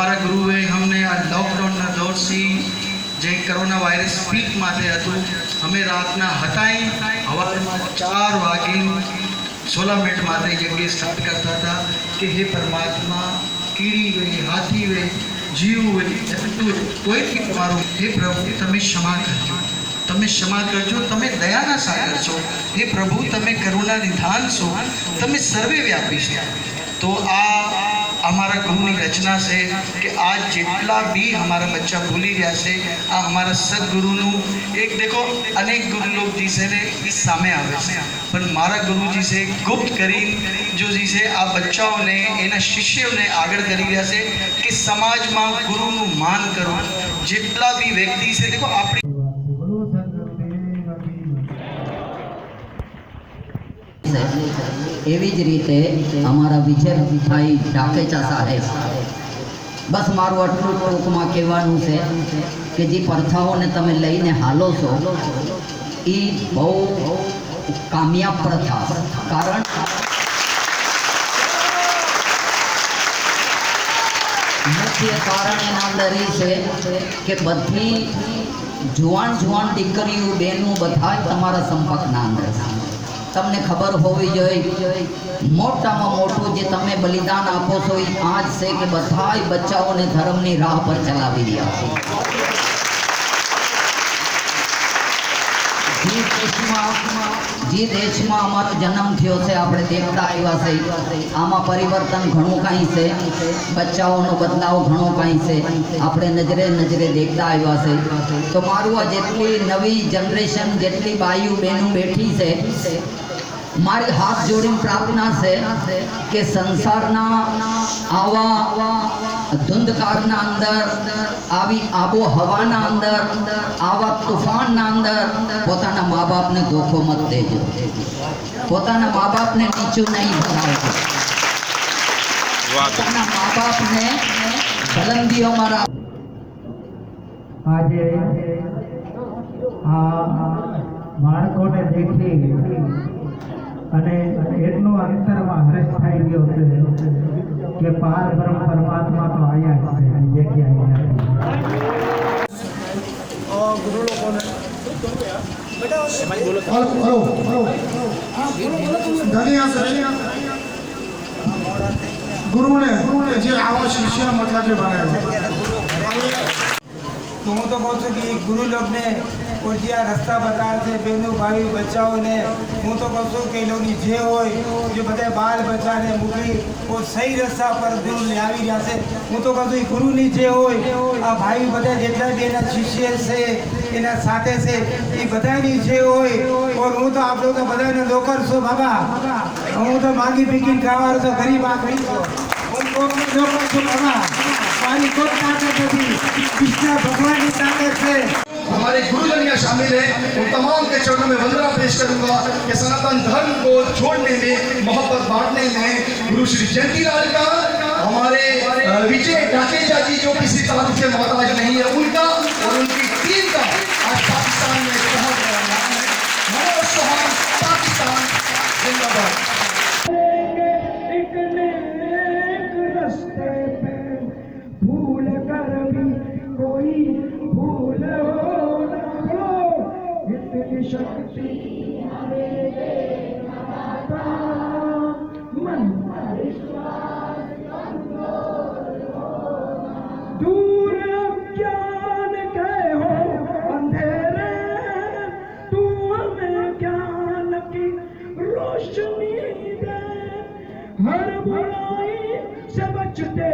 અમારા ગુરુએ અમને આ લોકડાઉનના દોરથી જે કોરોના વાયરસ પીક માટે હતું અમે રાતના હટાઈ સવારમાં 4 વાગે 16 મિનિટ માટે यज्ञ स्टार्ट करता था कि हे परमात्मा कीड़ी वे हाथी वे जीव वे जंतु कोई भी તમારો हे प्रभु તમે ક્ષમા કરજો તમે ક્ષમા કરજો તમે દયાના સાગર છો हे प्रभु તમે કરુણા નિધાન છો તમે સર્વે વ્યાપી છો तो आ हमारा गुरु की रचना से कि आज जितना भी हमारा बच्चा भूली रहा से आ हमारा सदगुरु एक देखो अनेक गुरु लोग जी से ने इस सामे आवे से पर मारा गुरु जी से गुप्त करी जो जी से आ बच्चाओं ने एना शिष्यों ने आगे करी रहा से कि समाज में गुरु नु मान करो जितना भी व्यक्ति से देखो अपनी एवी ज रीते अमारा विजय भाई डाकेचा साहेब बस मारू आटलू टूंक में कहेवानुं छे कि जे प्रथाओं ने तमे लईने हालो छो ई बहु कामयाब प्रथा कारण मुख्य कारण एना अंदर ई छे कि बधी जुवान जुवान दीकरीओ बेनों बधाय तमारा संपर्कना अंदर छे तमने खबर होवी जोईए मोटामां मोटुं जे तमे बलिदान आपो छो ई आज से कि बधाय बच्चाओने धर्मनी राह पर चलावी रह्या छो जी देश में अमारो जन्म थयो छे आपणे देखता आव्या छे आमां परिवर्तन घणुं कांई छे बच्चाओनो बदलाव घणो कांई छे आपणे नजरे नजरे देखता आव्या छे तो मारुं आ जेटली नवी जनरेशन जेटली बायु बेनों बैठी छे मारी हाथ जोड़ी प्रार्थना से कि संसारना आवा धुंधकारना अंदर आवी आबो हवाना अंदर आवा तूफानना अंदर पोताना माँ बाप ने धोखो मत देजो पोताना माँ बाप ने नीचू नहीं बनावजो पोताना माँ बाप ने बुलंदीओ में आज बाळकोने देखी અને એટલો અંતરમાં હર્ષ થઈ ગયો છે કે પાર બ્રહ્મ પરમાત્મા તો આયા જ છે આ જગ્યાએ ગુરુ લોકોને ગુરુને જે આવા શિષ્ય મતલબ કે બનાવ્યો तो हूँ तो कहूँ कि गुरु लोग ने और ज्यादा रस्ता बताया थे बहनों भाई बच्चाओं ने हूँ तो कहूँ कि लोग जे हो जो बता बाल बच्चा ने मुकली वो सही रस्ता पर गुरु ने आई रहा से हूँ तो कहूँ गुरु नी जे हो आ भाई बता जितना भी एना शिष्य से एना साथे से ये बता नी जे हो और हूँ तो आप लोग बता ने नौकर सो बाबा हूँ तो मांगी पीकी खावा तो गरीब आदमी छो हूँ नौकर सो बाबा हमारी कोई ताकत नहीं कृष्णा भगवान की ताकत है हमारे गुरुजन यहाँ शामिल है उन तमाम के चरणों में वंदना पेश करूंगा कि सनातन धर्म को छोड़ने में मोहब्बत बांटने में गुरु श्री जयंतीलाल का हमारे विजय डाकेचा जी जो किसी तारीफ के मोहताज नहीं है उनका और उनकी टीम का आज पाकिस्तान में बहुत बड़ा नाम है मनोज चौहान पाकिस्तान जिंदाबाद शक्ति दूर ज्ञान के हो अंधेरे तू हमें ज्ञान की रोशनी दे हर बुराई से बचते